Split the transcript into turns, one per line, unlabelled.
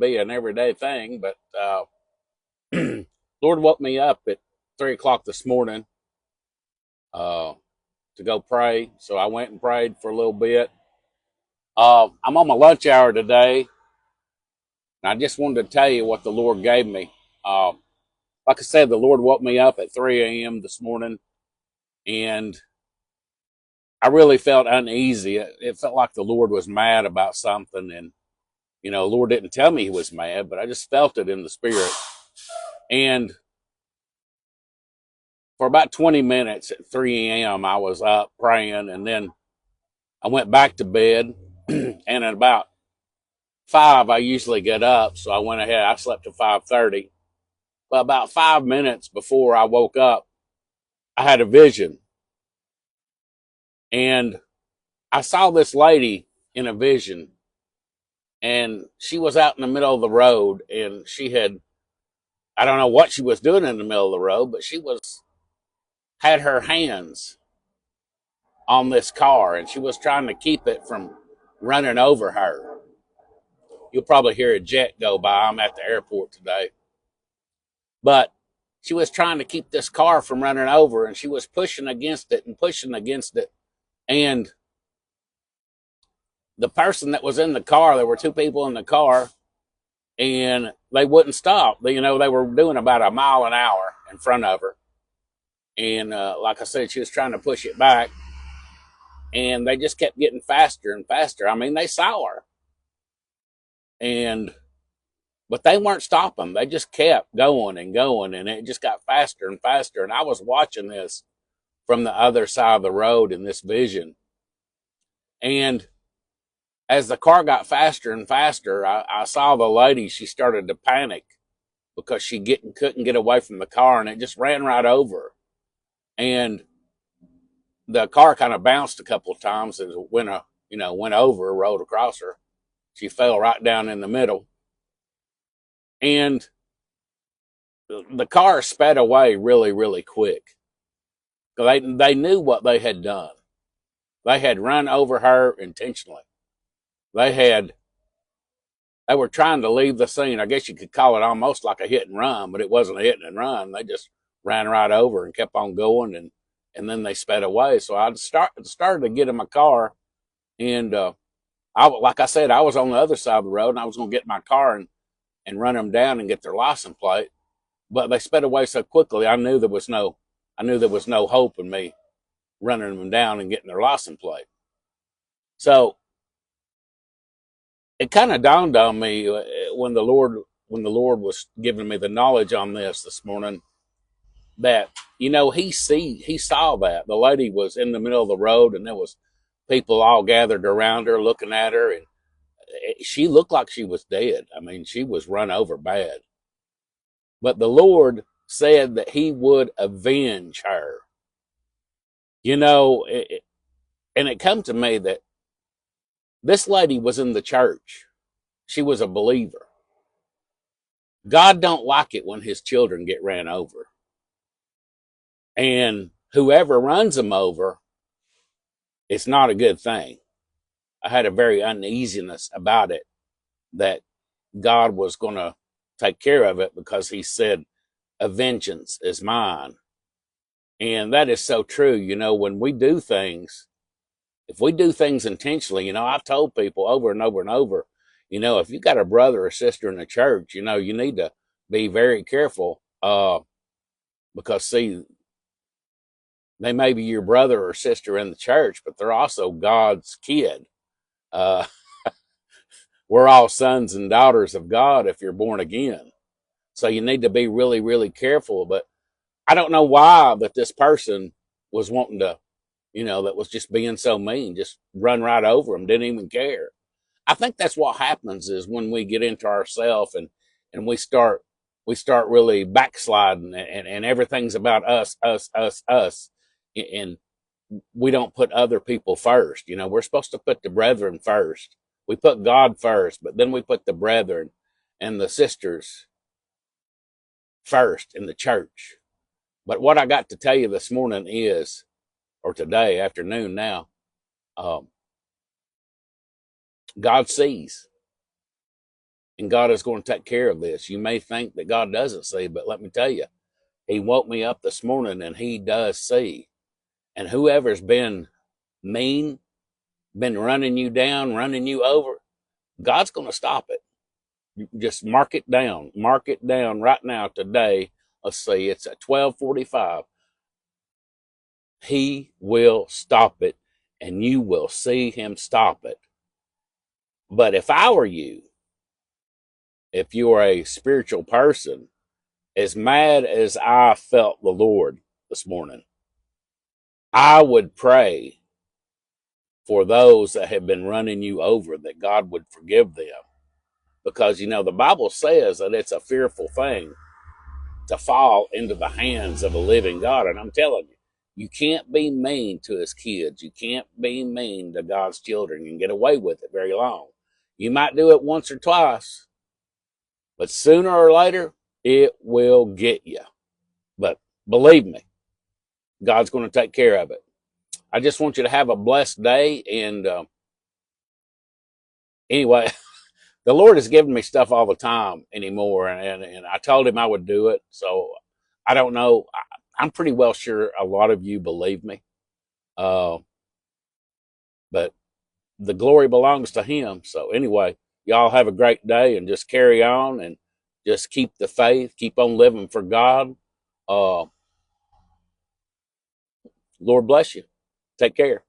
be an everyday thing, but Lord woke me up at 3 o'clock this morning uh, to go pray. So I went and prayed for a little bit. I'm on my lunch hour today, and I just wanted to tell you what the Lord gave me. Uh, like I said, the Lord woke me up at 3 a.m. this morning, and I really felt uneasy. It felt like the Lord was mad about something, and the Lord didn't tell me He was mad, but I just felt it in the spirit. And for about 20 minutes at 3 a.m., I was up praying, and then I went back to bed. And at about 5, I usually get up, so I went ahead. I slept till 5:30. But about 5 minutes before I woke up, I had a vision, and I saw this lady in a vision, and she was out in the middle of the road, and I don't know what she was doing in the middle of the road, but she had her hands on this car, and she was trying to keep it from running over her. You'll probably hear a jet go by. I'm at the airport today. But she was trying to keep this car from running over, and she was pushing against it and pushing against it. And the person that was in the car, there were two people in the car, and they wouldn't stop. They were doing about a mile an hour in front of her. And like I said, she was trying to push it back, and they just kept getting faster and faster. I mean, they saw her, and but they weren't stopping. They just kept going and going, and it just got faster and faster. And I was watching this from the other side of the road in this vision. And as the car got faster and faster, I saw the lady. She started to panic because she couldn't get away from the car, and it just ran right over her. And the car kind of bounced a couple of times as it went over, rolled across her. She fell right down in the middle. And the car sped away really, really quick. They knew what they had done. They had run over her intentionally. They were trying to leave the scene. I guess you could call it almost like a hit and run, but it wasn't a hit and run. They just ran right over and kept on going, and then they sped away. So I started to get in my car, and like I said, I was on the other side of the road, and I was going to get in my car and run them down and get their license plate. But they sped away so quickly, I knew there was no hope in me running them down and getting their license plate. So it kind of dawned on me when the Lord was giving me the knowledge on this morning, that he saw that the lady was in the middle of the road, and there was people all gathered around her looking at her, and she looked like she was dead. I mean, she was run over bad. But the Lord said that He would avenge her. And it come to me that this lady was in the church. She was a believer. God don't like it when His children get ran over. And whoever runs them over, it's not a good thing. I had a very uneasiness about it, that God was going to take care of it, because He said, "A vengeance is mine." And that is so true. When we do things, if we do things intentionally, I've told people over and over and over, if you got a brother or sister in the church, you need to be very careful, because see, they may be your brother or sister in the church, but they're also God's kid. Uh, we're all sons and daughters of God if you're born again. So you need to be really, really careful. But I don't know why that this person was wanting to, that was just being so mean, just run right over them, didn't even care. I think that's what happens is when we get into ourselves, and we start really backsliding, and everything's about us, us, and we don't put other people first. We're supposed to put the brethren first. We put God first, but then we put the brethren and the sisters first in the church. But what I got to tell you this morning is, or today afternoon now, God sees, And God is going to take care of this. You may think that God doesn't see, but let me tell you, He woke me up this morning and He does see. And whoever's been mean, been running you down, running you over, God's going to stop it. Just mark it down. Mark it down right now today. Let's see, it's at 12:45. He will stop it, and you will see Him stop it. But if I were you, if you are a spiritual person, as mad as I felt the Lord this morning, I would pray for those that have been running you over, that God would forgive them. Because, the Bible says that it's a fearful thing to fall into the hands of a living God. And I'm telling you, you can't be mean to His kids. You can't be mean to God's children and get away with it very long. You might do it once or twice, but sooner or later, it will get you. But believe me, God's going to take care of it. I just want you to have a blessed day. And anyway, the Lord has given me stuff all the time anymore. And I told Him I would do it. So I don't know. I'm pretty well sure a lot of you believe me. But the glory belongs to Him. So anyway, y'all have a great day and just carry on and just keep the faith, keep on living for God. Lord bless you. Take care.